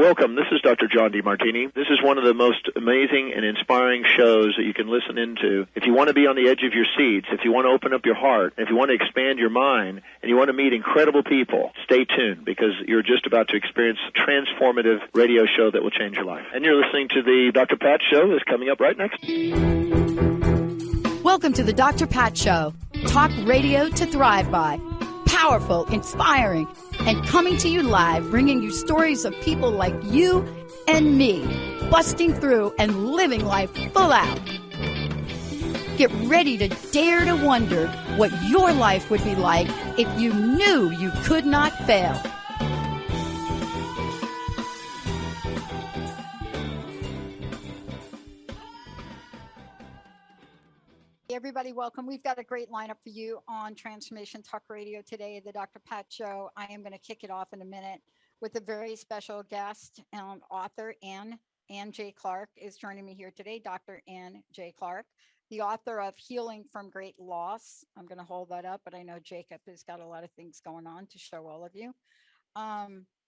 Welcome. This is Dr. John DeMartini. This is one of the most amazing and inspiring shows that you can listen into. If you want to be on the edge of your seats, if you want to open up your heart, if you want to expand your mind, and you want to meet incredible people, stay tuned because you're just about to experience a transformative radio show that will change your life. And you're listening to the Dr. Pat Show that's coming up right next. Welcome to the Dr. Pat Show. Talk radio to thrive by. Powerful, inspiring, and coming to you live, bringing you stories of people like you and me, busting through and living life full out. Get ready to dare to wonder what your life would be like if you knew you could not fail. Everybody, welcome. We've got a great lineup for you on Transformation Talk Radio today, the Dr. Pat Show. I am going to kick it off in a minute with a very special guest and author. Ann J. Clark is joining me here today. Dr. Ann J. Clark, the author of Healing from Great Loss. I'm going to hold that up, but I know Jacob has got a lot of things going on to show all of you.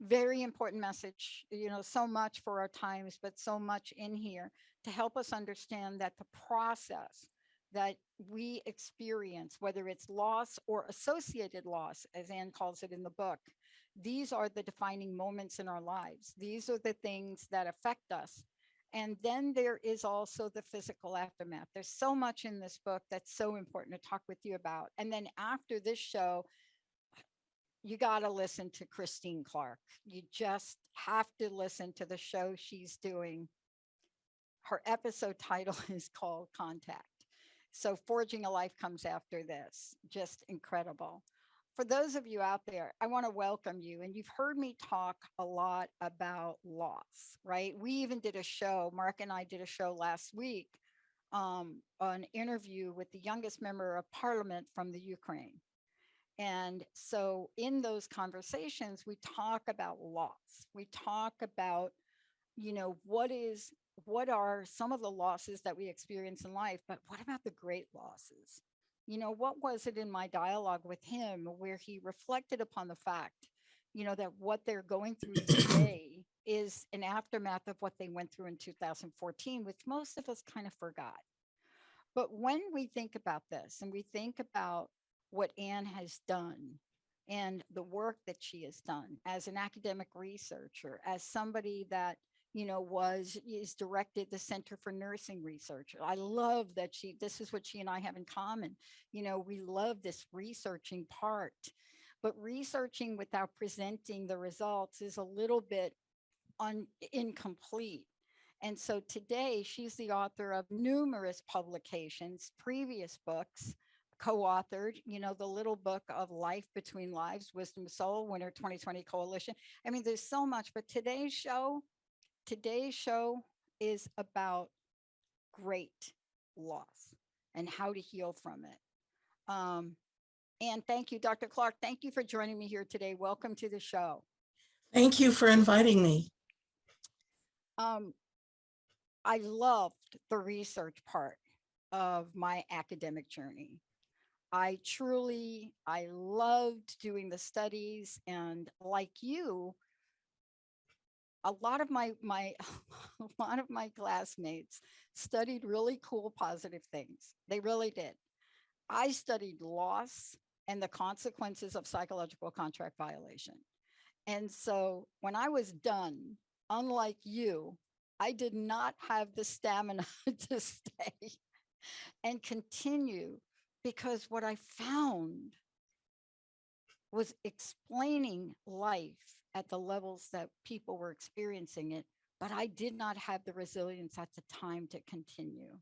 Very important message, so much for our times, but so much in here to help us understand that the process that we experience, whether it's loss or associated loss, as Anne calls it in the book, these are the defining moments in our lives. These are the things that affect us. And then there is also the physical aftermath. There's so much in this book that's so important to talk with you about. And then after this show, you got to listen to Christine Clark. You just have to listen to the show she's doing. Her episode title is called Contact. So Forging a Life comes after this. Just incredible. For those of you out there, I want to welcome you. And you've heard me talk a lot about loss, right? We even did a show, Mark and I did a show last week, an interview with the youngest member of parliament from the Ukraine. And so in those conversations, we talk about loss. We talk about, what are some of the losses that we experience in life, but what about the great losses? What was it in my dialogue with him where he reflected upon the fact, that what they're going through today is an aftermath of what they went through in 2014, which most of us kind of forgot. But when we think about this and we think about what Anne has done and the work that she has done as an academic researcher, as somebody that is directed the Center for Nursing Research. I love that this is what she and I have in common. We love this researching part, but researching without presenting the results is a little bit incomplete. And so today she's the author of numerous publications, previous books, co-authored, the little book of Life Between Lives, Wisdom of Soul, Winter 2020 Coalition. I mean, there's so much, but today's show is about great loss and how to heal from it. And thank you, Dr. Clark. Thank you for joining me here today. Welcome to the show. Thank you for inviting me. I loved the research part of my academic journey. I loved doing the studies, and like you, a lot of my classmates studied really cool, positive things. They really did. I studied loss and the consequences of psychological contract violation. And so when I was done, unlike you, I did not have the stamina to stay and continue, because what I found was explaining life at the levels that people were experiencing it, but I did not have the resilience at the time to continue.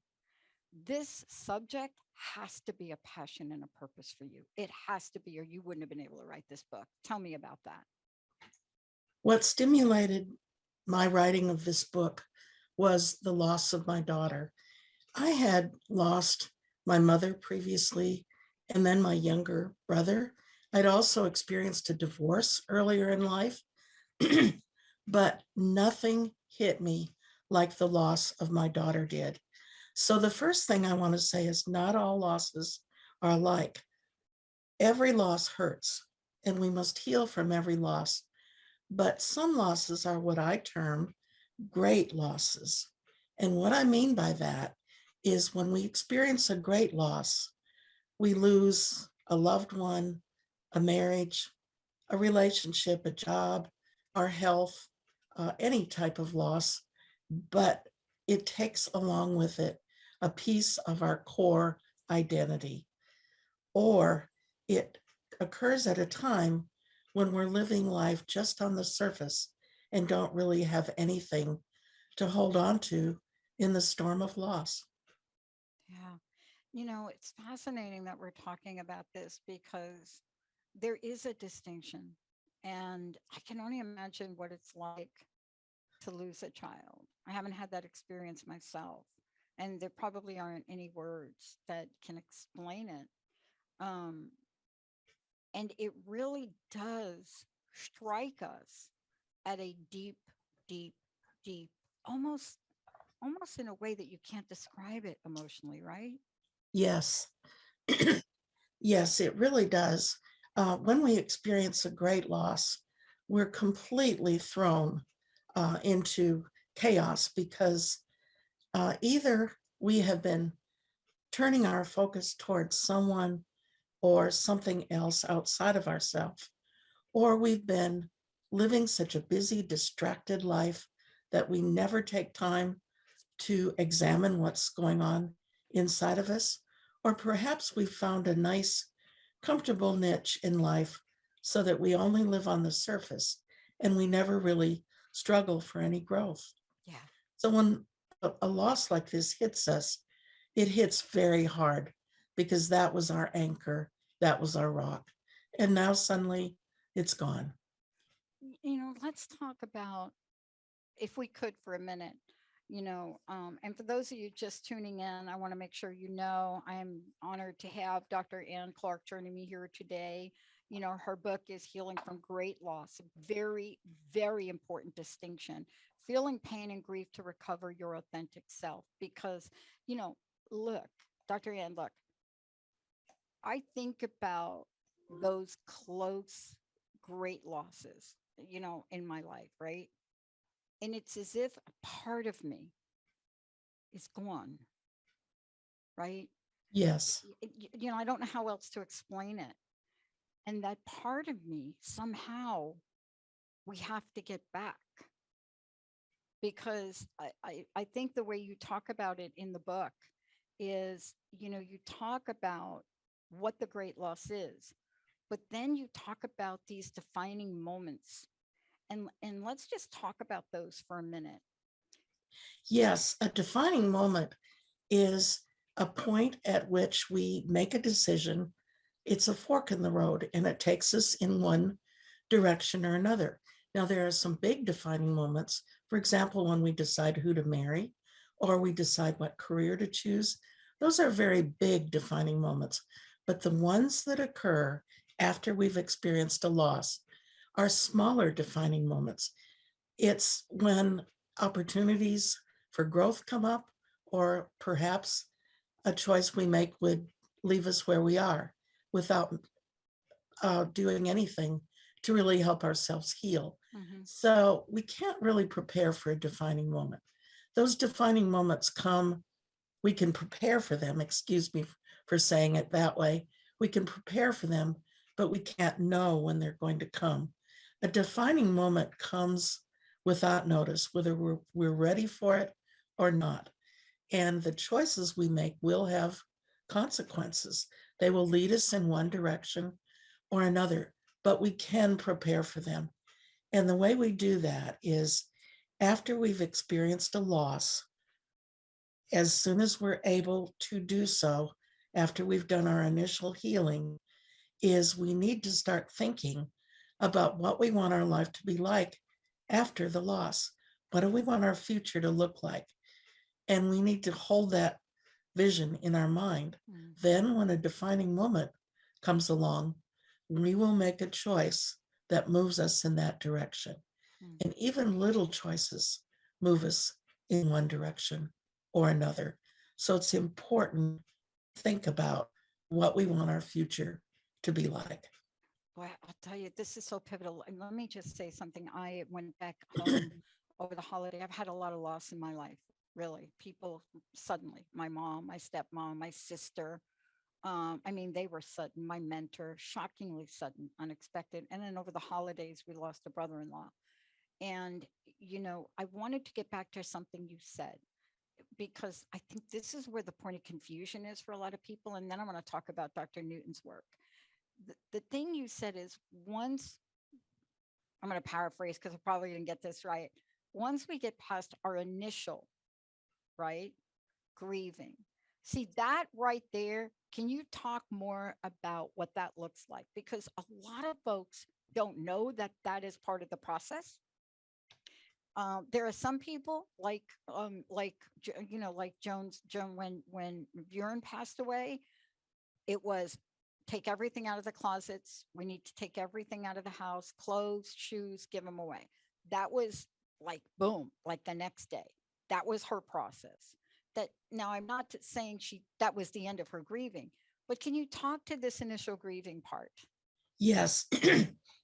This subject has to be a passion and a purpose for you. It has to be, or you wouldn't have been able to write this book. Tell me about that. What stimulated my writing of this book was the loss of my daughter. I had lost my mother previously, and then my younger brother. I'd also experienced a divorce earlier in life, but nothing hit me like the loss of my daughter did. So the first thing I want to say is not all losses are alike. Every loss hurts, and we must heal from every loss. But some losses are what I term great losses. And what I mean by that is when we experience a great loss, we lose a loved one, a marriage, a relationship, a job, our health, any type of loss, but it takes along with it a piece of our core identity, or it occurs at a time when we're living life just on the surface and don't really have anything to hold on to in the storm of loss. Yeah. It's fascinating that we're talking about this because there is a distinction. And I can only imagine what it's like to lose a child. I haven't had that experience myself. And there probably aren't any words that can explain it. Um, and it really does strike us at a deep, deep, deep, almost almost in a way that you can't describe it emotionally, right? Yes, yes, it really does. When we experience a great loss, we're completely thrown into chaos because either we have been turning our focus towards someone or something else outside of ourselves, or we've been living such a busy, distracted life that we never take time to examine what's going on inside of us. Or perhaps we've found a nice, comfortable niche in life so that we only live on the surface and we never really struggle for any growth. Yeah. So when a loss like this hits us, it hits very hard because that was our anchor, that was our rock. And now suddenly it's gone. Let's talk about, if we could for a minute, and for those of you just tuning in, I want to make sure I am honored to have Dr. Ann Clark joining me here today. Her book is Healing from Great Loss, a very, very important distinction. Feeling pain and grief to recover your authentic self. Because, look, Dr. Ann, look, I think about those close, great losses, in my life, right? And it's as if a part of me is gone, right? Yes, I don't know how else to explain it. And that part of me, somehow, we have to get back because I think the way you talk about it in the book is, you talk about what the great loss is, but then you talk about these defining moments. And let's just talk about those for a minute. yes, a defining moment is a point at which we make a decision. It's a fork in the road and it takes us in one direction or another. Now, there are some big defining moments. For example, when we decide who to marry or we decide what career to choose, those are very big defining moments. But the ones that occur after we've experienced a loss are smaller defining moments. It's when opportunities for growth come up, or perhaps a choice we make would leave us where we are without doing anything to really help ourselves heal. Mm-hmm. So we can't really prepare for a defining moment. Those defining moments come, we can prepare for them, excuse me for saying it that way. We can prepare for them, but we can't know when they're going to come. A defining moment comes without notice, whether we're ready for it or not. And the choices we make will have consequences. They will lead us in one direction or another, but we can prepare for them. And the way we do that is after we've experienced a loss, as soon as we're able to do so, after we've done our initial healing, is we need to start thinking about what we want our life to be like after the loss. What do we want our future to look like? And we need to hold that vision in our mind. Mm-hmm. Then, when a defining moment comes along, we will make a choice that moves us in that direction. Mm-hmm. And even little choices move us in one direction or another. So it's important to think about what we want our future to be like. Boy, I'll tell you, this is so pivotal. And let me just say something. I went back home over the holiday. I've had a lot of loss in my life, really. People suddenly, my mom, my stepmom, my sister. I mean, they were sudden. My mentor, shockingly sudden, unexpected. And then over the holidays, we lost a brother in law. And, I wanted to get back to something you said, because I think this is where the point of confusion is for a lot of people. And then I want to talk about Dr. Newton's work. The thing you said is, once, I'm going to paraphrase because I probably didn't get this right. Once we get past our initial, right, grieving, see that right there. Can you talk more about what that looks like? Because a lot of folks don't know that that is part of the process. There are some people like Joan, when Bjorn passed away, it was take everything out of the closets. We need to take everything out of the house, clothes, shoes, give them away. That was like boom, like the next day. That was her process. That now I'm not saying that was the end of her grieving, but can you talk to this initial grieving part? Yes.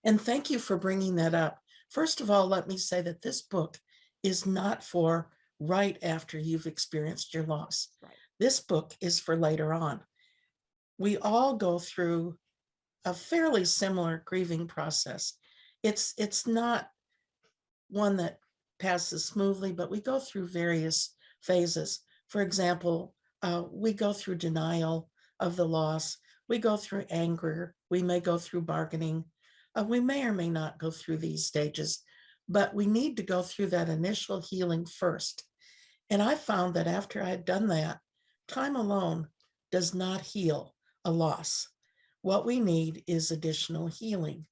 And thank you for bringing that up. First of all, let me say that this book is not for right after you've experienced your loss. Right. This book is for later on. We all go through a fairly similar grieving process. It's not one that passes smoothly, but we go through various phases. For example, we go through denial of the loss. We go through anger. We may go through bargaining. We may or may not go through these stages, but we need to go through that initial healing first. And I found that after I had done that, time alone does not heal a loss. What we need is additional healing.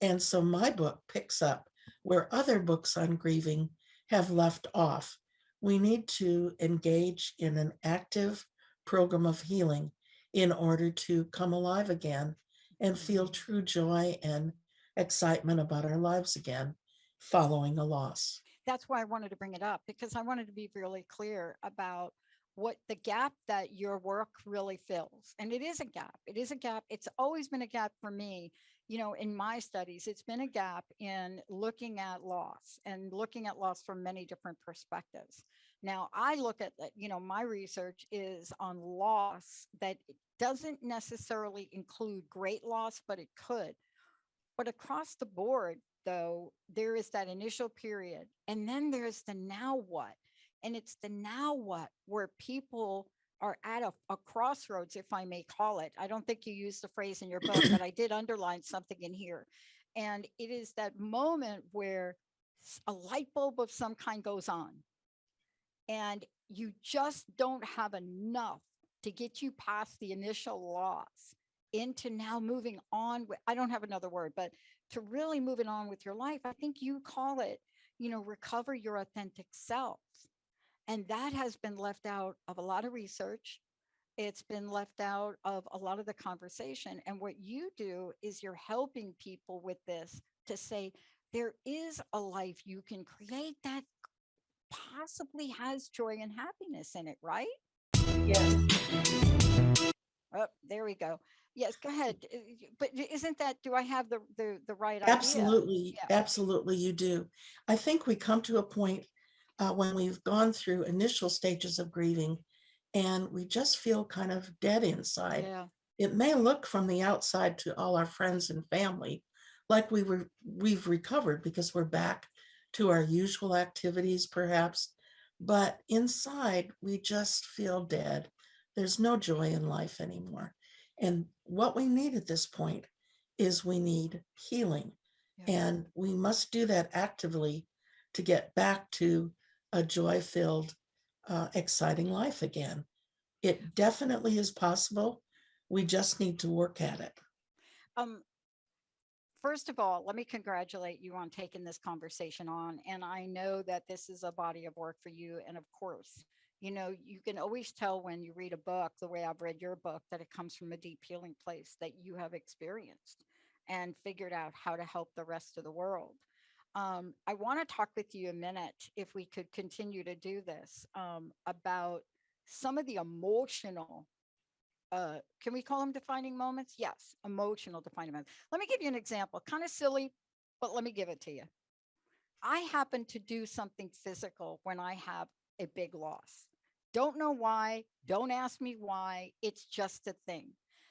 And so my book picks up where other books on grieving have left off. We need to engage in an active program of healing in order to come alive again and feel true joy and excitement about our lives again following a loss. That's why I wanted to bring it up, because I wanted to be really clear about what the gap that your work really fills. And it is a gap. It is a gap. It's always been a gap for me. In my studies, it's been a gap in looking at loss and looking at loss from many different perspectives. Now, I look at that, my research is on loss that doesn't necessarily include great loss, but it could. But across the board, though, there is that initial period, and then there's the now what. And it's the now what where people are at a crossroads, if I may call it. I don't think you used the phrase in your book, but I did underline something in here. And it is that moment where a light bulb of some kind goes on, and you just don't have enough to get you past the initial loss into now moving on with, I don't have another word, but to really moving on with your life. I think you call it, recover your authentic self. And that has been left out of a lot of research. It's been left out of a lot of the conversation. And what you do is you're helping people with this to say there is a life you can create that possibly has joy and happiness in it, right? Yes. Oh, there we go. Yes, go ahead. But isn't that, do I have the right idea? Absolutely, Yeah. absolutely, you do. I think we come to a point when we've gone through initial stages of grieving and we just feel kind of dead inside. Yeah. It may look from the outside to all our friends and family like we've recovered because we're back to our usual activities, perhaps, but inside we just feel dead. There's no joy in life anymore. And what we need at this point is we need healing. Yeah. And we must do that actively to get back to a joy filled, exciting life again. It definitely is possible. We just need to work at it. Um, First of all, let me congratulate you on taking this conversation on. And I know that this is a body of work for you. And of course, you can always tell when you read a book, the way I've read your book, that it comes from a deep healing place that you have experienced and figured out how to help the rest of the world. I want to talk with you a minute, if we could continue to do this, about some of the emotional can we call them defining moments? Yes, emotional defining moments. Let me give you an example, kind of silly, but let me give it to you. I happen to do something physical when I have a big loss. Don't know why. Don't ask me why. It's just a thing.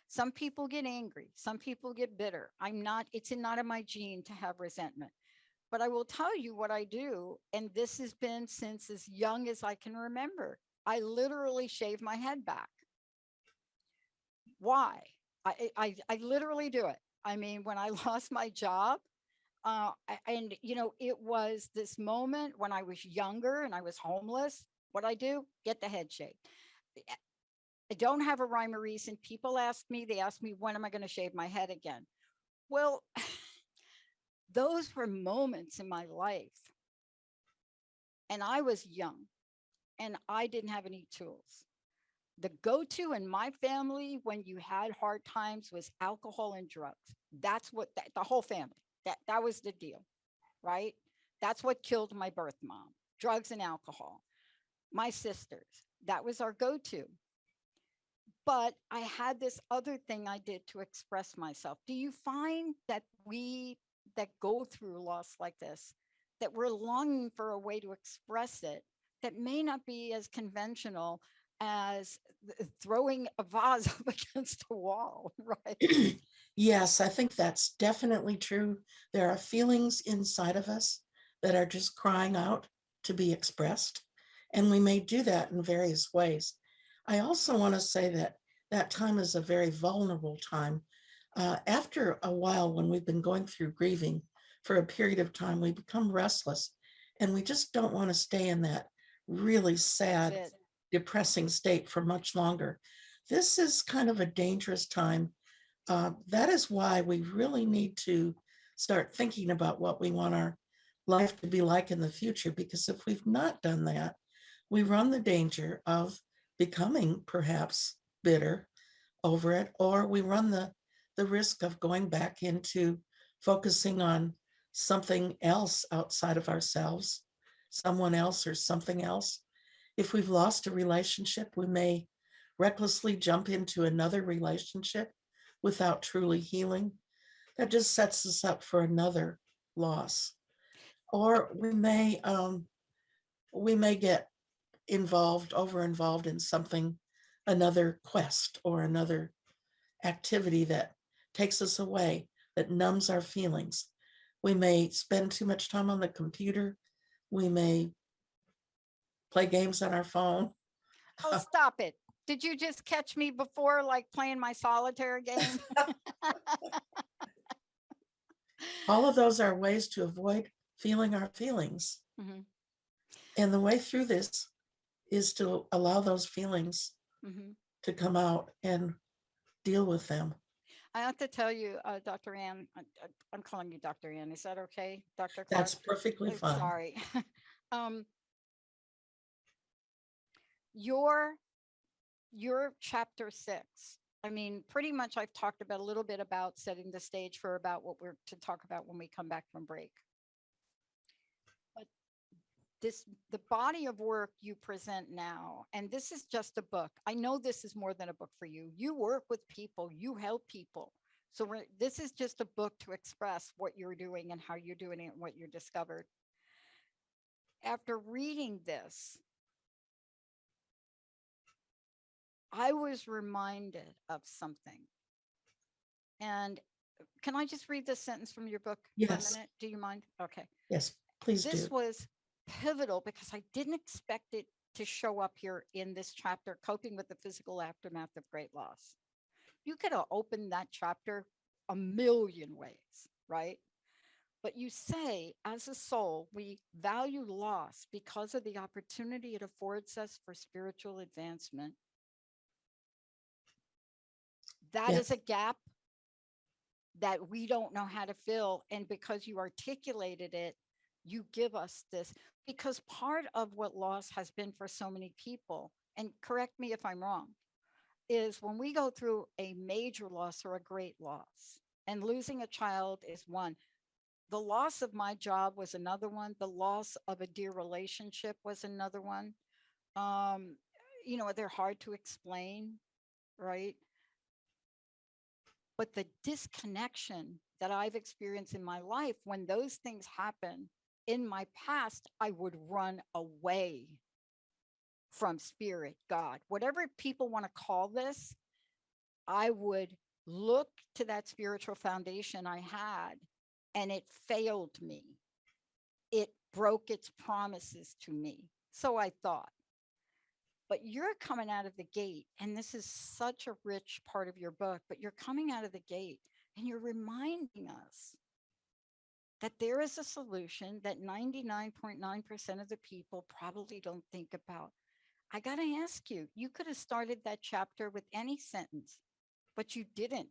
Some people get angry. Some people get bitter. I'm not, it's not in my gene to have resentment. But I will tell you what I do. And this has been since as young as I can remember. I literally shave my head back. Why? I literally do it. I mean, when I lost my job, and it was this moment when I was younger and I was homeless. What I do, get the head shaved. I don't have a rhyme or reason. People ask me, they ask me, when am I going to shave my head again? Well, those were moments in my life. And I was young and I didn't have any tools. The go-to in my family when you had hard times was alcohol and drugs. That's what the whole family, that was the deal, right? That's what killed my birth mom, drugs and alcohol. My sisters, that was our go-to. But I had this other thing I did to express myself. Do you find that we that go through loss like this, that we're longing for a way to express it that may not be as conventional as throwing a vase up against a wall, right? Yes, I think that's definitely true. There are feelings inside of us that are just crying out to be expressed, and we may do that in various ways. I also want to say that that time is a very vulnerable time. After a while, when we've been going through grieving for a period of time, we become restless and we just don't want to stay in that really sad, That's it. depressing state for much longer. This is kind of a dangerous time. That is why we really need to start thinking about what we want our life to be like in the future, because if we've not done that, we run the danger of becoming perhaps bitter over it, or we run the risk of going back into focusing on something else outside of ourselves, someone else or something else. If we've lost a relationship, we may recklessly jump into another relationship without truly healing. That just sets us up for another loss. Or we may get over involved in something, another quest or another activity that takes us away, that numbs our feelings. We may spend too much time on the computer. We may play games on our phone. Oh, stop it. Did you just catch me before, like playing my solitaire game? All of those are ways to avoid feeling our feelings. Mm-hmm. And the way through this is to allow those feelings Mm-hmm. to come out and deal with them. I have to tell you, Dr. Ann, I'm calling you Dr. Ann. Is that okay, Dr. Clark? That's perfectly fine. Sorry. um, your chapter 6. I mean, pretty much I've talked about a little bit about setting the stage for about what we're to talk about when we come back from break. But the body of work you present now, and this is just a book. I know this is more than a book for you. You work with people, you help people. So this is just a book to express what you're doing and how you're doing it and what you discovered. After reading this, I was reminded of something. And can I just read this sentence from your book for a Yes. minute? Do you mind? Okay. Yes, please This do. was pivotal because I didn't expect it to show up here in this chapter, coping with the physical aftermath of great loss. You could have opened that chapter a million ways, right? But you say, as a soul, we value loss because of the opportunity it affords us for spiritual advancement. That Yeah. is a gap that we don't know how to fill. And because you articulated it, you give us this. Because part of what loss has been for so many people, and correct me if I'm wrong, is when we go through a major loss or a great loss, and losing a child is one. The loss of my job was another one. The loss of a dear relationship was another one. Um, they're hard to explain. right? But the disconnection that I've experienced in my life, when those things happen in my past, I would run away from spirit, God, whatever people want to call this. I would look to that spiritual foundation I had, and it failed me. It broke its promises to me. So I thought. But you're coming out of the gate, and this is such a rich part of your book, but you're coming out of the gate and you're reminding us that there is a solution that 99.9% of the people probably don't think about. I got to ask you, you could have started that chapter with any sentence, but you didn't.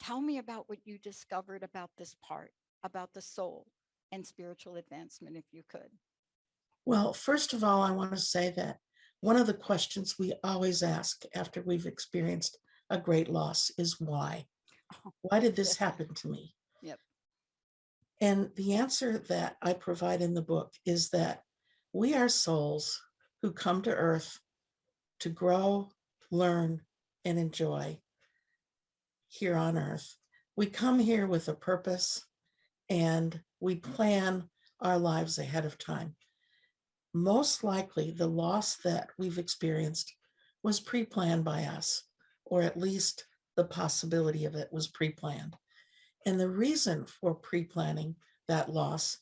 Tell me about what you discovered about this part, about the soul and spiritual advancement, if you could. Well, first of all, I want to say that one of the questions we always ask after we've experienced a great loss is why? Why did this happen to me? Yep. And the answer that I provide in the book is that we are souls who come to Earth to grow, learn, and enjoy here on Earth. We come here with a purpose and we plan our lives ahead of time. Most likely, the loss that we've experienced was pre planned by us, or at least the possibility of it was pre planned. And the reason for pre planning that loss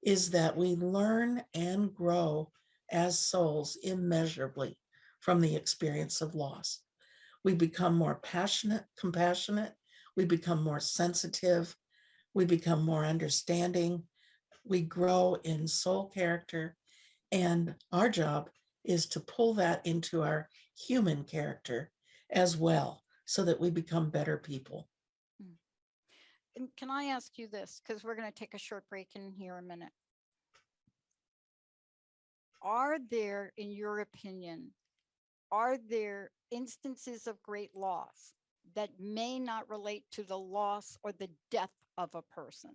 is that we learn and grow as souls immeasurably from the experience of loss. We become more passionate, compassionate, we become more sensitive, we become more understanding, we grow in soul character, and our job is to pull that into our human character as well so that we become better people. And can I ask you this? Because we're going to take a short break in here a minute. Are there, in your opinion, are there instances of great loss that may not relate to the loss or the death of a person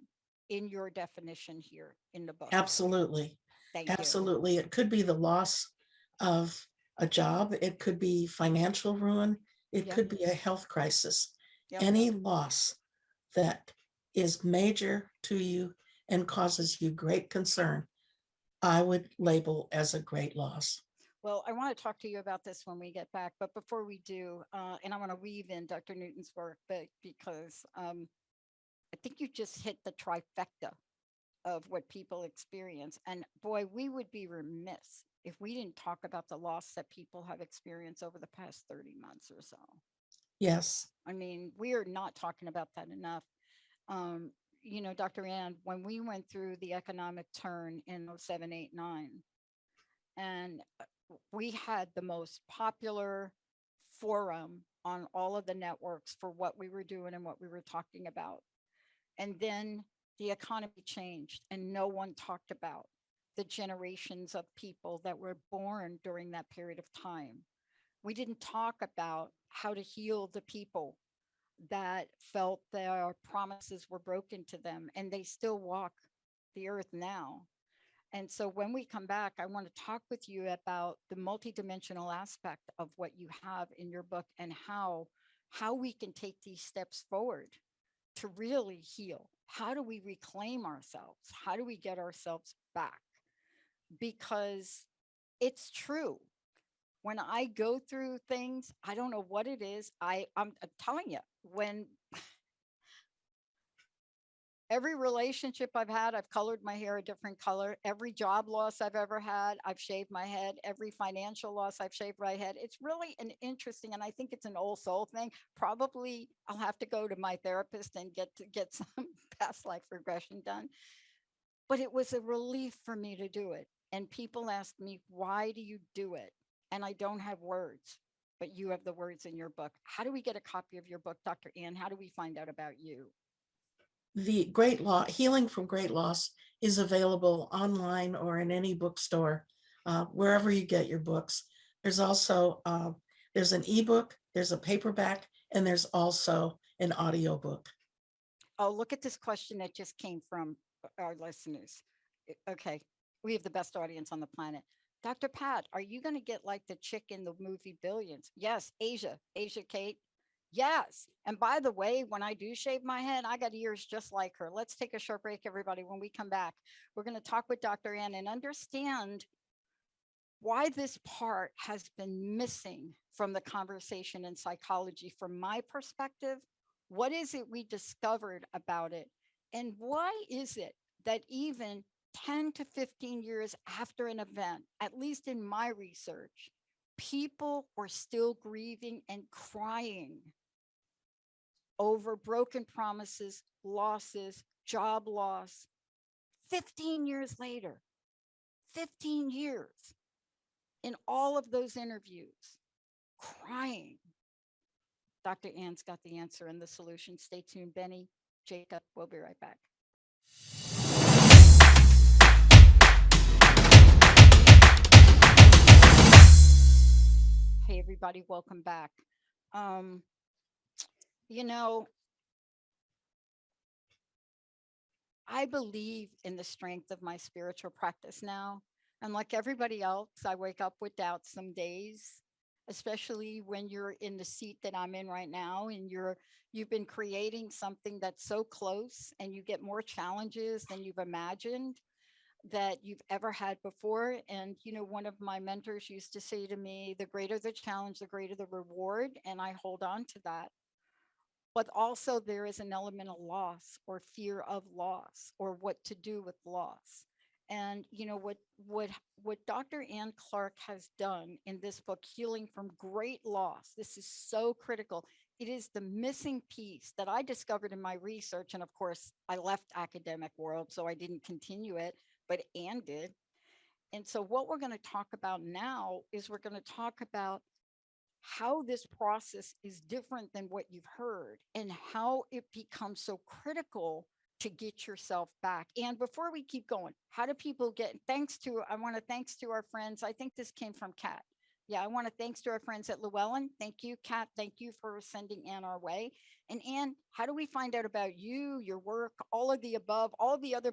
in your definition here in the book? Absolutely. Thank you. Absolutely. It could be the loss of a job. It could be financial ruin. It Yep. could be a health crisis. Yep. Any loss that is major to you and causes you great concern, I would label as a great loss. Well, I want to talk to you about this when we get back, but before we do, and I want to weave in Dr. Newton's work, but because I think you just hit the trifecta of what people experience. And boy, we would be remiss if we didn't talk about the loss that people have experienced over the past 30 months or so. Yes. I mean, we are not talking about that enough. You know, Dr. Ann, when we went through the economic turn in 07, 8, 9, and we had the most popular forum on all of the networks for what we were doing and what we were talking about. And then the economy changed and no one talked about the generations of people that were born during that period of time. We didn't talk about how to heal the people that felt their promises were broken to them and they still walk the earth now. And so when we come back, I want to talk with you about the multidimensional aspect of what you have in your book and how we can take these steps forward to really heal. How do we reclaim ourselves? How do we get ourselves back? Because it's true. When I go through things, I don't know what it is. I'm telling you, when every relationship I've had, I've colored my hair a different color. Every job loss I've ever had, I've shaved my head. Every financial loss, I've shaved my head. It's really an interesting, and I think it's an old soul thing. Probably I'll have to go to my therapist and get some past life regression done. But it was a relief for me to do it. And people ask me, why do you do it? And I don't have words, but you have the words in your book. How do we get a copy of your book, Dr. Ann? How do we find out about you? The Great Loss, Healing from Great Loss, is available online or in any bookstore, wherever you get your books. There's also there's an ebook, there's a paperback, and there's also an audiobook. Oh, look at this question that just came from our listeners. Okay, we have the best audience on the planet. Dr. Pat, are you going to get like the chick in the movie Billions? Yes, Asia Kate. Yes. And by the way, when I do shave my head, I got ears just like her. Let's take a short break, everybody. When we come back, we're going to talk with Dr. Ann and understand why this part has been missing from the conversation in psychology from my perspective. What is it we discovered about it? And why is it that even 10 to 15 years after an event, at least in my research, people were still grieving and crying over broken promises, losses, job loss? 15 years later, 15 years in all of those interviews, crying. Dr. Ann's got the answer and the solution. Stay tuned, Benny, Jacob. We'll be right back. Hey, everybody, welcome back. Um, you know, I believe in the strength of my spiritual practice now. And like everybody else, I wake up with doubts some days, especially when you're in the seat that I'm in right now and you've been creating something that's so close and you get more challenges than you've imagined that you've ever had before. And one of my mentors used to say to me, the greater the challenge, the greater the reward. And I hold on to that. But also there is an element of loss or fear of loss or what to do with loss. And what Dr. Ann Clark has done in this book, Healing from Great Loss, this is so critical. It is the missing piece that I discovered in my research. And of course, I left academic world, so I didn't continue it, but Ann did. And so what we're going to talk about now is we're going to talk about how this process is different than what you've heard and how it becomes so critical to get yourself back. And before we keep going, how do people get I want to thanks to our friends. I think this came from Kat. Yeah, I want to thanks to our friends at Llewellyn. Thank you, Kat. Thank you for sending Ann our way. And Ann, how do we find out about you, your work, all of the above, all the other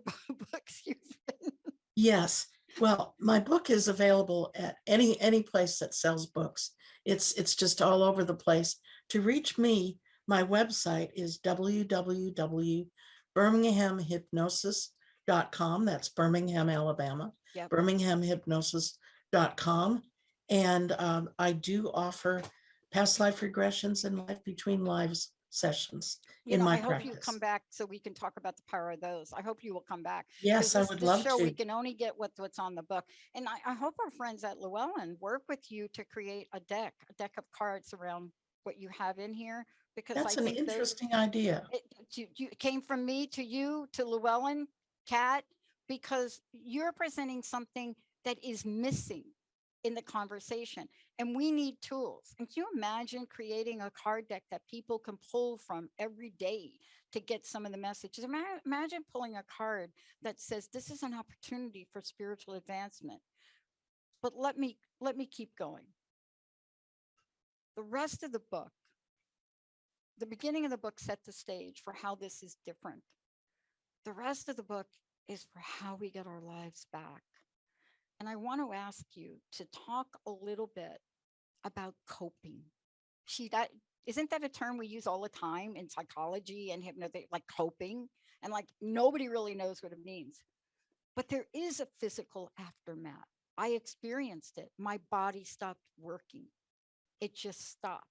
books you've written? Yes. Well, my book is available at any place that sells books. It's just all over the place. To reach me, my website is www.birminghamhypnosis.com. That's Birmingham, Alabama. Yep. birminghamhypnosis.com. And I do offer past life regressions and life between lives sessions in my I hope you practice. come back so we can talk about the power of those. I hope you will come back. Yes, I would This love show, to. we can only get what's on the book. And I hope our friends at Llewellyn work with you to create a deck of cards around what you have in here, because That's I an think interesting idea. it came from me to you to Llewellyn, Kat, because you're presenting something that is missing in the conversation, and we need tools. And can you imagine creating a card deck that people can pull from every day to get some of the messages? Imagine pulling a card that says this is an opportunity for spiritual advancement. But let me keep going. The rest of the book, the beginning of the book set the stage for how this is different. The rest of the book is for how we get our lives back. And I want to ask you to talk a little bit about coping. That isn't that a term we use all the time in psychology and hypnosis, like coping? And like nobody really knows what it means. But there is a physical aftermath. I experienced it. My body stopped working. It just stopped.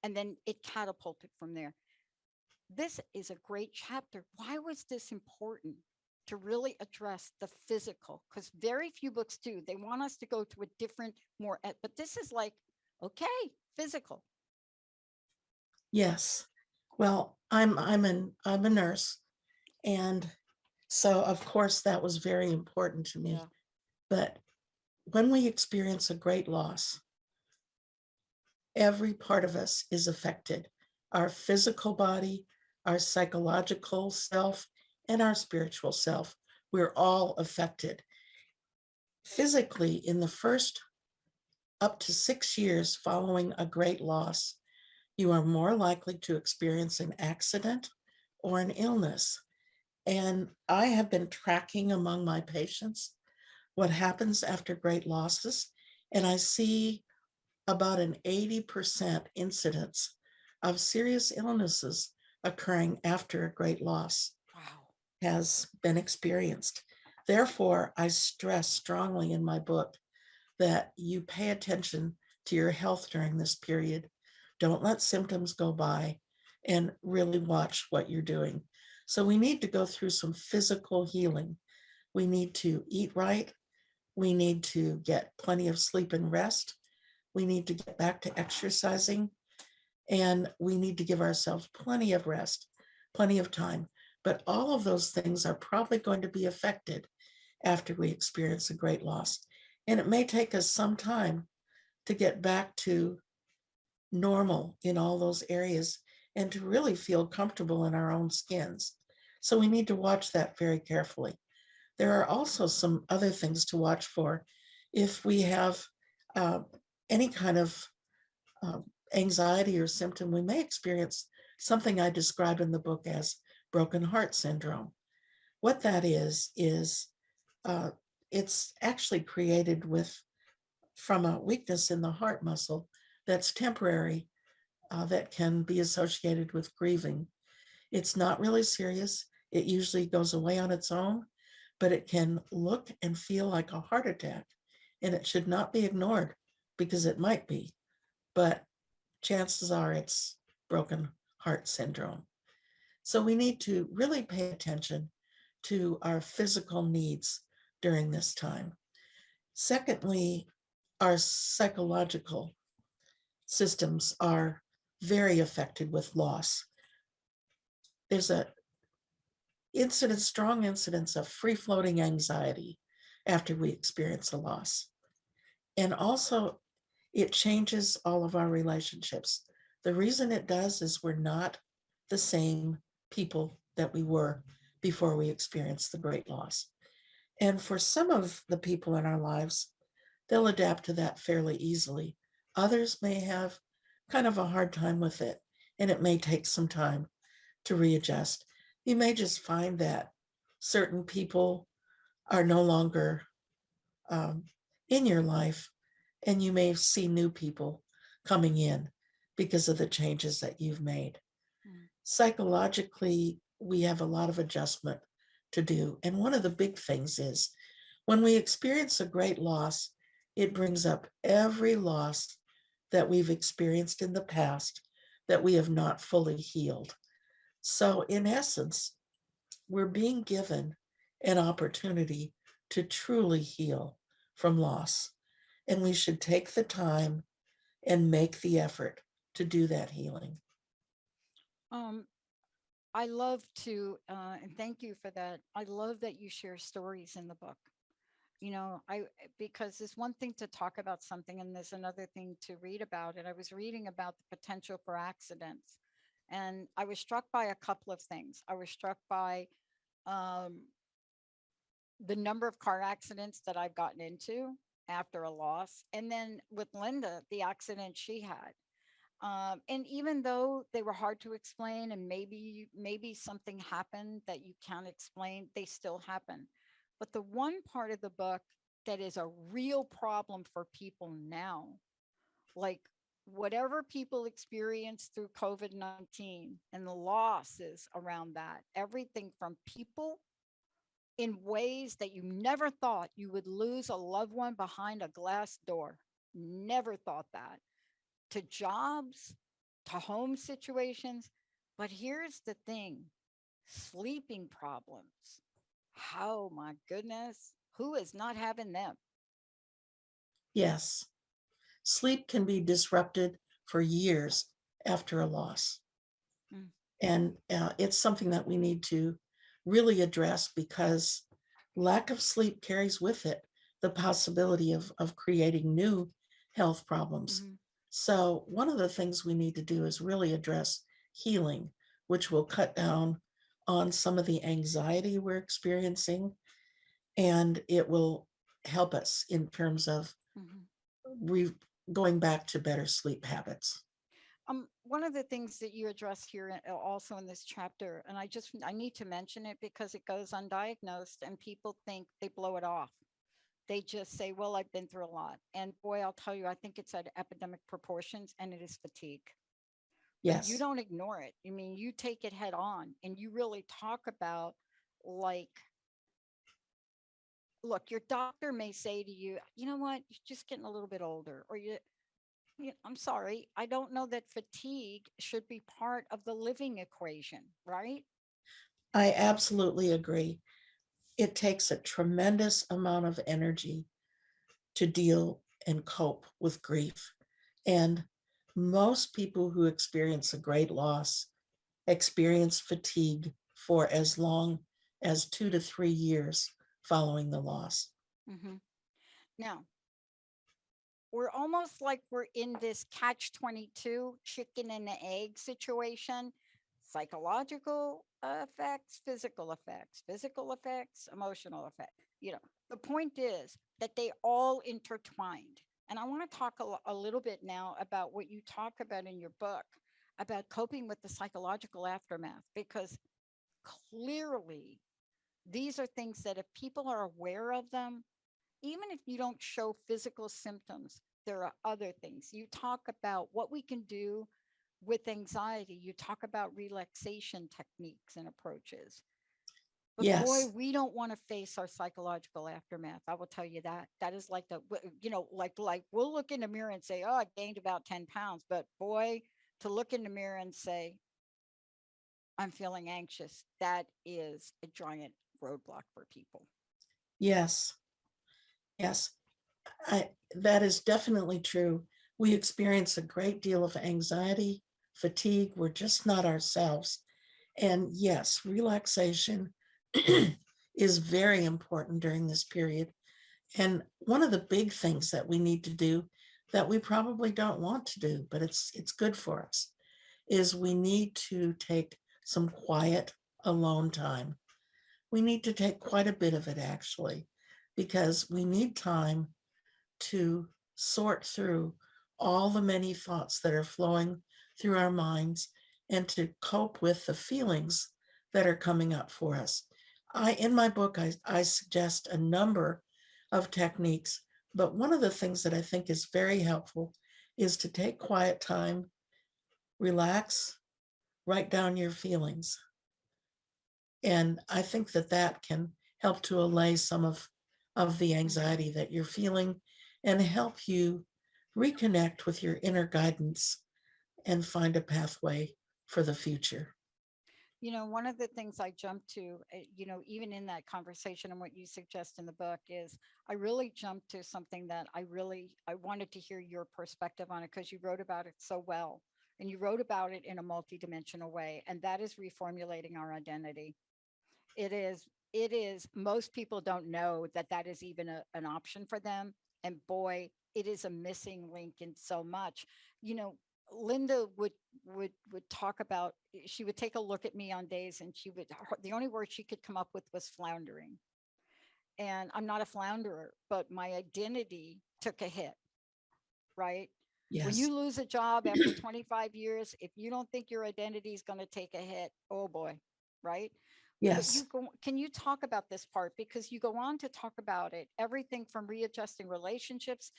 And then it catapulted from there. This is a great chapter. Why was this important to really address the physical? Because very few books do. They want us to go to a different, but this is like, okay, physical. Yes. Well, I'm a nurse, and so of course that was very important to me. Yeah. But when we experience a great loss, every part of us is affected. Our physical body, our psychological self, and our spiritual self. We're all affected. Physically, in the first up to 6 years following a great loss, you are more likely to experience an accident or an illness. And I have been tracking among my patients what happens after great losses, and I see about an 80% incidence of serious illnesses occurring after a great loss Wow. has been experienced. Therefore, I stress strongly in my book that you pay attention to your health during this period. Don't let symptoms go by and really watch what you're doing. So, we need to go through some physical healing. We need to eat right. We need to get plenty of sleep and rest. We need to get back to exercising. And we need to give ourselves plenty of rest, plenty of time. But all of those things are probably going to be affected after we experience a great loss. And it may take us some time to get back to normal in all those areas and to really feel comfortable in our own skins. So we need to watch that very carefully. There are also some other things to watch for. If we have uh, any kind of uh, anxiety or symptom, we may experience something I describe in the book as broken heart syndrome. What that is uh, it's actually created with from a weakness in the heart muscle that's temporary, that can be associated with grieving. It's not really serious. It usually goes away on its own, but it can look and feel like a heart attack, and it should not be ignored because it might be, but chances are it's broken heart syndrome. So we need to really pay attention to our physical needs during this time. Secondly, our psychological systems are very affected with loss. There's a strong incidence of free floating anxiety after we experience a loss. And also, it changes all of our relationships. The reason it does is we're not the same people that we were before we experienced the great loss. And for some of the people in our lives, they'll adapt to that fairly easily. Others may have kind of a hard time with it, and it may take some time to readjust. You may just find that certain people are no longer um, in your life, and you may see new people coming in because of the changes that you've made. Mm. Psychologically, we have a lot of adjustment to do. And one of the big things is when we experience a great loss, it brings up every loss that we've experienced in the past that we have not fully healed. So, in essence, we're being given an opportunity to truly heal from loss. And we should take the time and make the effort to do that healing. Um, I love to, and thank you for that. I love that you share stories in the book. Because it's one thing to talk about something and there's another thing to read about it. I was reading about the potential for accidents, and I was struck by a couple of things. I was struck by um, the number of car accidents that I've gotten into after a loss. And then with Linda, the accident she had. And even though they were hard to explain and maybe something happened that you can't explain, they still happen. But the one part of the book that is a real problem for people now, like whatever people experience through COVID-19 and the losses around that, everything from people in ways that you never thought you would lose a loved one behind a glass door. Never thought that. To jobs, to home situations. But here's the thing, sleeping problems. Oh my goodness. Who is not having them? Yes, sleep can be disrupted for years after a loss. Mm. And it's something that we need to really address because lack of sleep carries with it the possibility of creating new health problems. Mm-hmm. So, one of the things we need to do is really address healing, which will cut down on some of the anxiety we're experiencing, and it will help us in terms of Mm-hmm. re- going back to better sleep habits. One of the things that you address here also in this chapter, and I need to mention it because it goes undiagnosed and people think they blow it off. They just say, well, I've been through a lot. And boy, I'll tell you, I think it's at epidemic proportions, and it is fatigue. But you Yes, don't ignore it. I mean, you take it head on and you really talk about, like, look, your doctor may say to you, you know what, you're just getting a little bit older, or I'm sorry, I don't know that fatigue should be part of the living equation, right? I absolutely agree. It takes a tremendous amount of energy to deal and cope with grief. And most people who experience a great loss experience fatigue for as long as 2 to 3 years following the loss. Hmm. Now, we're almost like we're in this catch 22 chicken and the egg situation: psychological effects, physical effects, emotional effects. The point is that they all intertwined. And I want to talk a little bit now about what you talk about in your book about coping with the psychological aftermath, because clearly these are things that if people are aware of them, even if you don't show physical symptoms, there are other things. You talk about what we can do with anxiety. You talk about relaxation techniques and approaches. But boy, Yes, we don't want to face our psychological aftermath. I will tell you that. That is like like we'll look in the mirror and say, "Oh, I gained about 10 pounds." But boy, to look in the mirror and say, "I'm feeling anxious," that is a giant roadblock for people. yes, yes. That is definitely true. We experience a great deal of anxiety, fatigue. We're just not ourselves. And yes, relaxation is very important during this period. And one of the big things that we need to do that we probably don't want to do, but it's good for us, is we need to take some quiet alone time. We need to take quite a bit of it actually, because we need time to sort through all the many thoughts that are flowing through our minds and to cope with the feelings that are coming up for us. In my book, I suggest a number of techniques, but one of the things that I think is very helpful is to take quiet time, relax, write down your feelings. And I think that that can help to allay some of the Mhm. anxiety that you're feeling and help you reconnect with your inner guidance and find a pathway for the future. One of the things I jump to, even in that conversation and what you suggest in the book, is I really jumped to something that I wanted to hear your perspective on it, because you wrote about it so well, and you wrote about it in a multidimensional way, and that is reformulating our identity. It is, most people don't know that that is even an option for them. And boy, it is a missing link in so much. You know, Linda would talk about, she would take a look at me on days and the only word she could come up with was floundering. And I'm not a flounderer, but my identity took a hit, right? When Yes, you lose a job after 25 years, if you don't think your identity is going to take a hit, oh boy, right? But yes, can you talk about this part? Because you go on to talk about it, everything from readjusting relationships,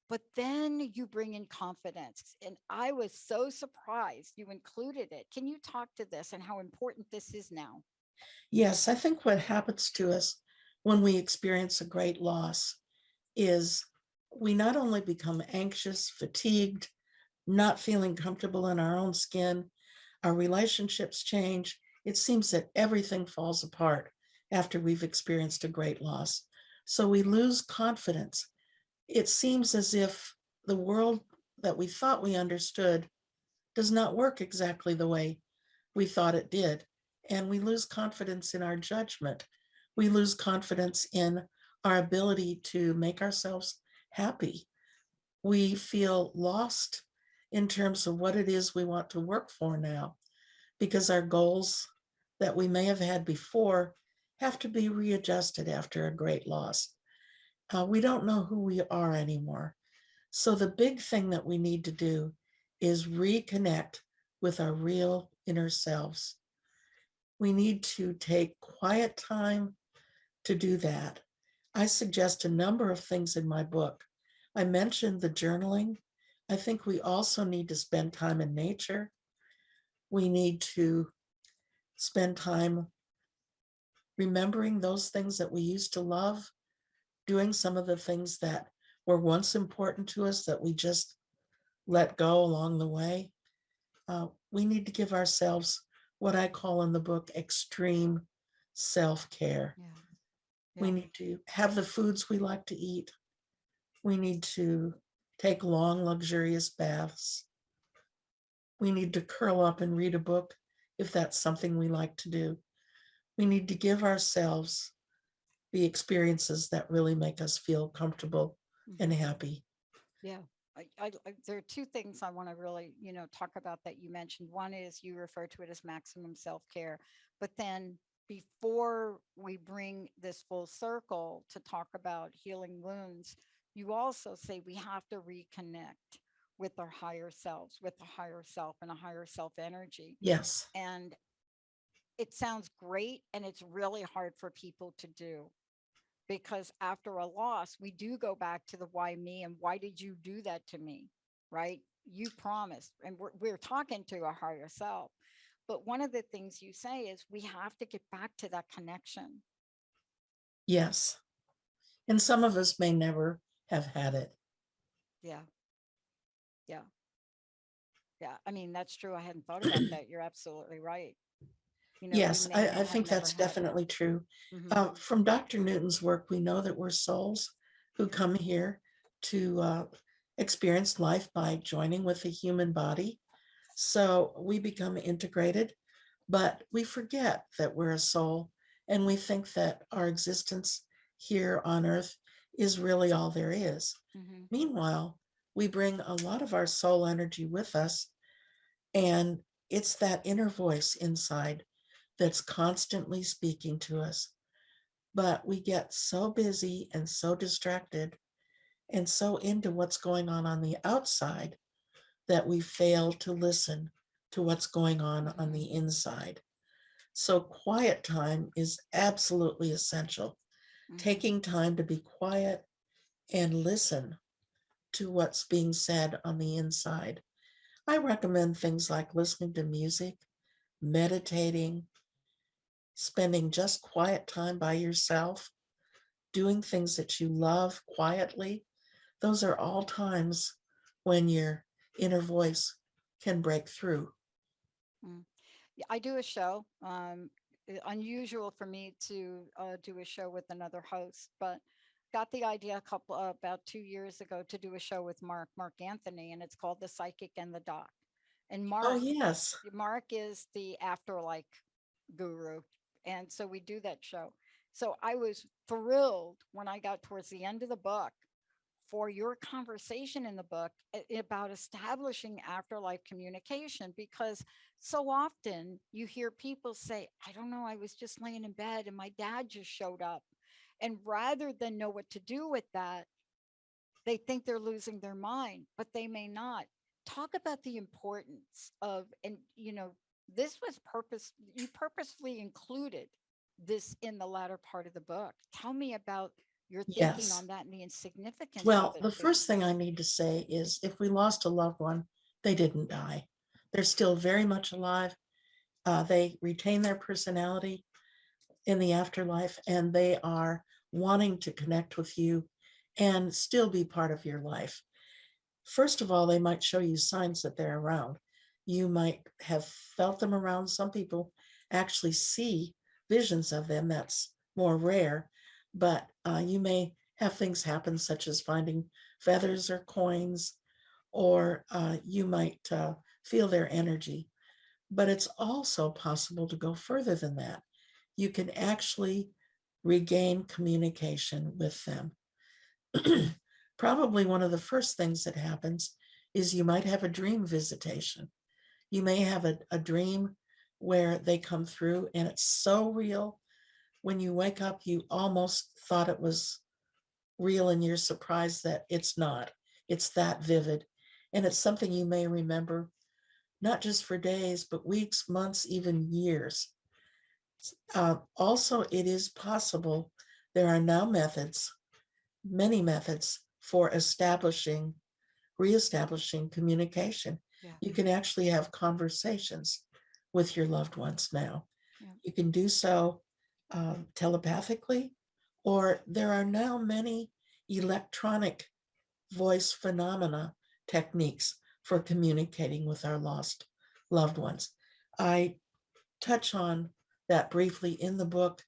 but then you bring in confidence. And I was so surprised you included it. Can you talk to this and how important this is now? yes. I think what happens to us when we experience a great loss is we not only become anxious, fatigued, not feeling comfortable in our own skin, our relationships change. It seems that everything falls apart after we've experienced a great loss. So we lose confidence. It seems as if the world that we thought we understood does not work exactly the way we thought it did. And we lose confidence in our judgment. We lose confidence in our ability to make ourselves happy. We feel lost in terms of what it is we want to work for now, because our goals that we may have had before have to be readjusted after a great loss. We don't know who we are anymore. So, the big thing that we need to do is reconnect with our real inner selves. We need to take quiet time to do that. I suggest a number of things in my book. I mentioned the journaling. I think we also need to spend time in nature. We need to spend time remembering those things that we used to love, doing some of the things that were once important to us that we just let go along the way. We need to give ourselves what I call in the book extreme self care. Yeah. We Yeah. need to have the foods we like to eat. We need to take long, luxurious baths. We need to curl up and read a book if that's something we like to do. We need to give ourselves the experiences that really make us feel comfortable and Mhm. happy. Yeah. There are two things I want to really, talk about that you mentioned. One is you refer to it as maximum self care, but then before we bring this full circle to talk about healing wounds, you also say we have to reconnect with our higher selves, with a higher self and a higher self energy. Yes. And it sounds great, and it's really hard for people to do because after a loss, we do go back to the why me and why did you do that to me? Right? You promised, and we're talking to a higher self. But one of the things you say is we have to get back to that connection. Yes. And some of us may never have had it. Yeah. Yeah. Yeah. I mean, that's true. I hadn't thought about that. You're absolutely right. We Yes, may I have think never that's had it. definitely true. Hmm. From Dr. Newton's work, we know that we're souls who Yeah. come here to experience life by joining with the human body. So we become integrated, but we forget that we're a soul and we think that our existence here on earth is really all there is. Hmm. Meanwhile, we bring a lot of our soul energy with us, and it's that inner voice inside that's constantly speaking to us. But we get so busy and so distracted and so into what's going on the outside that we fail to listen to what's going on Hmm. the inside. So, quiet time is absolutely essential. Hmm. Taking time to be quiet and listen to what's being said on the inside. I recommend things like listening to music, meditating, spending just quiet time by yourself, doing things that you love quietly. Those are all times when your inner voice can break through. Mm. Yeah, I do a show. Unusual for me to do a show with another host, but got the idea about 2 years ago to do a show with Mark Anthony, and it's called The Psychic and the Doc. And Oh, yes. Mark is the afterlife guru, and so we do that show. So I was thrilled when I got towards the end of the book for your conversation in the book about establishing afterlife communication, because so often you hear people say, I don't know, I was just laying in bed and my dad just showed up. And rather than know what to do with that, they think they're losing their mind, but they may not. Talk about the importance of, and this was you purposefully included this in the latter part of the book. Tell me about your thinking Yes. on that and the significance of Well, it, the first please. thing I need to say is if we lost a loved one, they didn't die. They're still very much alive. They retain their personality in the afterlife, and they are wanting to connect with you and still be part of your life. First of all, they might show you signs that they're around. You might have felt them around. Some people actually see visions of them. That's more rare, but you may have things happen, such as finding feathers or coins, or you might feel their energy. But it's also possible to go further than that. You can actually regain communication with them. Probably one of the first things that happens is you might have a dream visitation. You may have a dream where they come through and it's so real. When you wake up, you almost thought it was real and you're surprised that it's not. It's that vivid. And it's something you may remember, not just for days, but weeks, months, even years. Also, it is possible There are now many methods for reestablishing communication. Yeah. You can actually have conversations with your loved ones now. Yeah. You can do so telepathically, or there are now many electronic voice phenomena techniques for communicating with our lost loved ones. I touch on that briefly in the book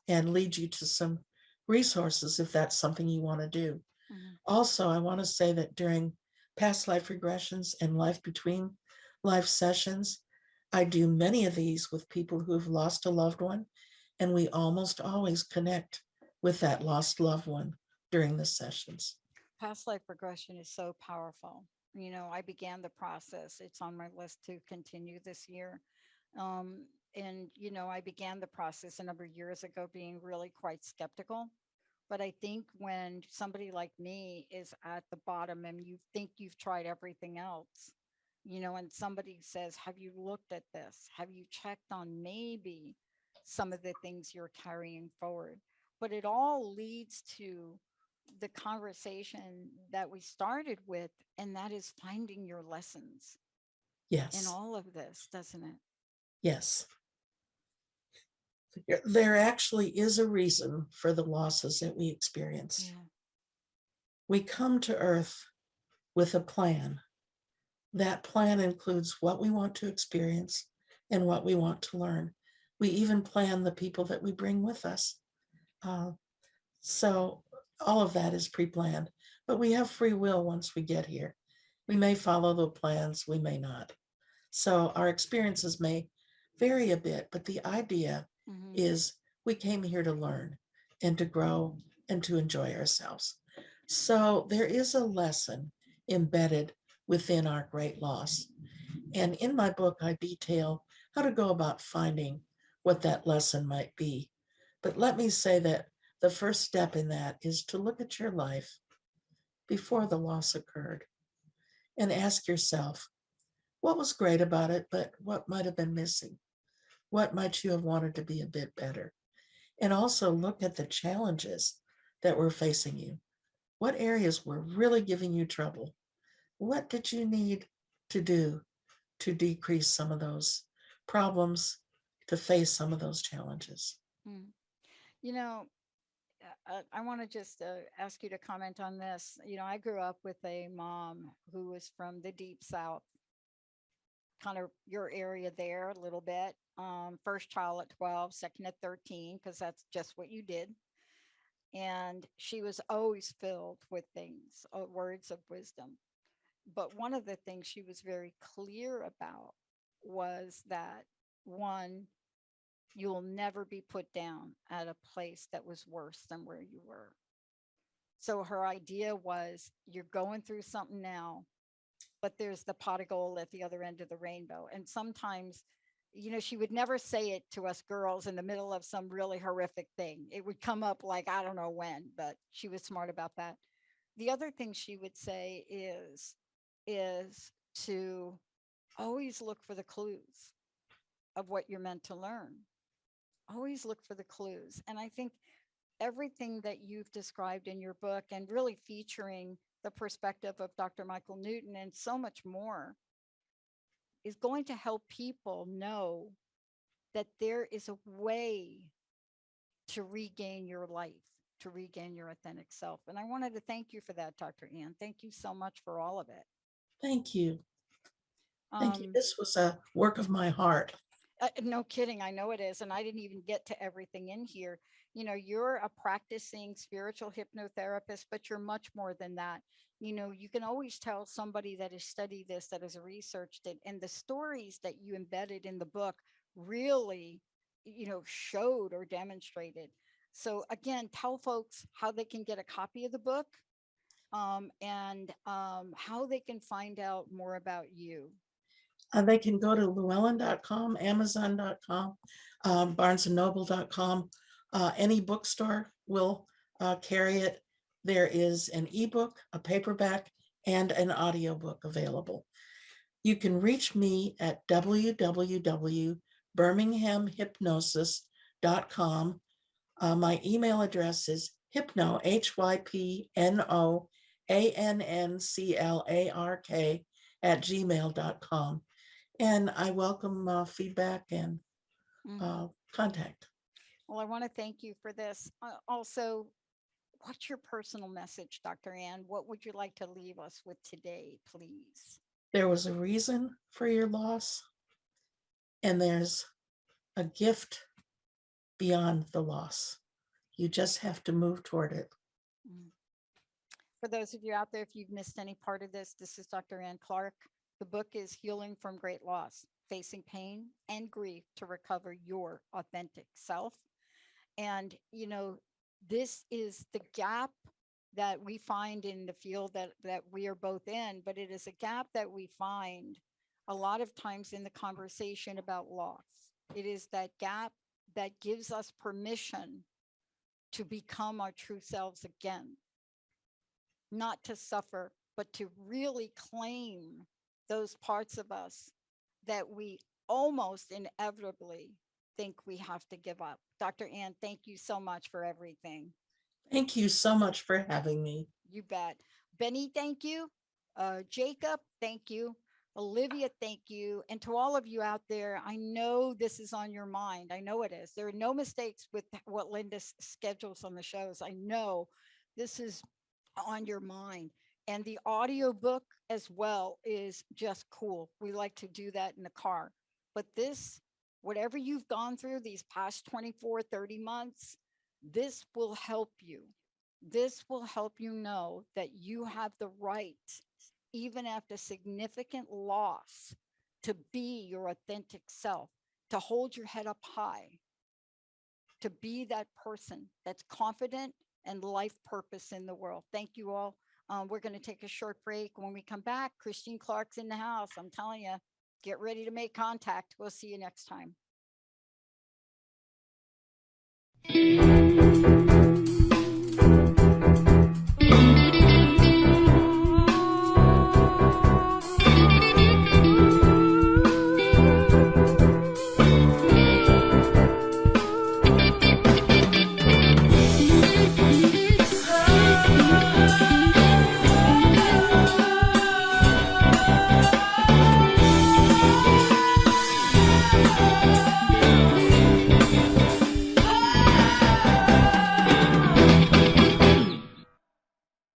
and lead you to some resources if that's something you want to do. Mhm. Also, I want to say that during past life regressions and life between life sessions, I do many of these with people who have lost a loved one, and we almost always connect with that lost loved one during the sessions. Past life regression is so powerful. I began the process. It's on my list to continue this year. Um, and, I began the process a number of years ago being really quite skeptical. But I think when somebody like me is at the bottom and you think you've tried everything else, and somebody says, have you looked at this? Have you checked on maybe some of the things you're carrying forward? But it all leads to the conversation that we started with, and that is finding your lessons in Yes, all of this, doesn't it? yes. There actually is a reason for the losses that we experience. Yeah. We come to Earth with a plan. That plan includes what we want to experience and what we want to learn. We even plan the people that we bring with us. Uh, so all of that is pre-planned, but we have free will once we get here. We may follow the plans, we may not. So our experiences may vary a bit, but the idea Hmm. is we came here to learn and to grow and to enjoy ourselves. So there is a lesson embedded within our great loss. And in my book, I detail how to go about finding what that lesson might be. But let me say that the first step in that is to look at your life before the loss occurred and ask yourself, what was great about it, but what might have been missing? What might you have wanted to be a bit better? And also look at the challenges that were facing you. What areas were really giving you trouble? What did you need to do to decrease some of those problems, to face some of those challenges? Mm. You know, I want to just ask you to comment on this. I grew up with a mom who was from the deep South, kind of your area there a little bit. First child at 12, second at 13, because that's just what you did. And she was always filled with things, words of wisdom. But one of the things she was very clear about was that, one, you'll never be put down at a place that was worse than where you were. So her idea was, you're going through something now, but there's the pot of gold at the other end of the rainbow. And sometimes, she would never say it to us girls in the middle of some really horrific thing. It would come up like, I don't know when, but she was smart about that. The other thing she would say is to always look for the clues of what you're meant to learn. Always look for the clues. And I think everything that you've described in your book, and really featuring the perspective of Dr. Michael Newton and so much more, is going to help people know that there is a way to regain your life, to regain your authentic self. And I wanted to thank you for that, Dr. Ann. Thank you so much for all of it. Thank you. Thank you. Um, This was a work of my heart. No kidding. I know it is. And I didn't even get to everything in here. You're a practicing spiritual hypnotherapist, but you're much more than that. You can always tell somebody that has studied this, that has researched it, and the stories that you embedded in the book really, showed or demonstrated. So again, tell folks how they can get a copy of the book, and how they can find out more about you. They can go to llewellyn.com, amazon.com, barnesandnoble.com. Any bookstore will carry it. There is an ebook, a paperback, and an audiobook available. You can reach me at www.birminghamhypnosis.com. My email address is hypno, hypnoanclark @gmail.com. And I welcome feedback and contact. Well, I want to thank you for this. Also, what's your personal message, Dr. Ann? What would you like to leave us with today, please? There was a reason for your loss, and there's a gift beyond the loss. You just have to move toward it. For those of you out there, if you've missed any part of this, this is Dr. Ann Clark. The book is Healing from Great Loss, Facing Pain and Grief to Recover Your Authentic Self. And, you know, this is the gap that we find in the field that we are both in, but it is a gap that we find a lot of times in the conversation about loss. It is that gap that gives us permission to become our true selves again, not to suffer, but to really claim those parts of us that we almost inevitably think we have to give up. Dr. Ann, thank you so much for everything. Thank you so much for having me. You bet. Benny, thank you. Jacob, thank you. Olivia, thank you. And to all of you out there, I know this is on your mind. I know it is. There are no mistakes with what Linda schedules on the shows. I know this is on your mind. And the audio book as well is just cool. We like to do that in the car. But this, whatever you've gone through these past 24, 30 months, this will help you. This will help you know that you have the right, even after significant loss, to be your authentic self, to hold your head up high, to be that person that's confident and life purpose in the world. Thank you all. We're going to take a short break. When we come back, Christine Clark's in the house. I'm telling you, get ready to make contact. We'll see you next time.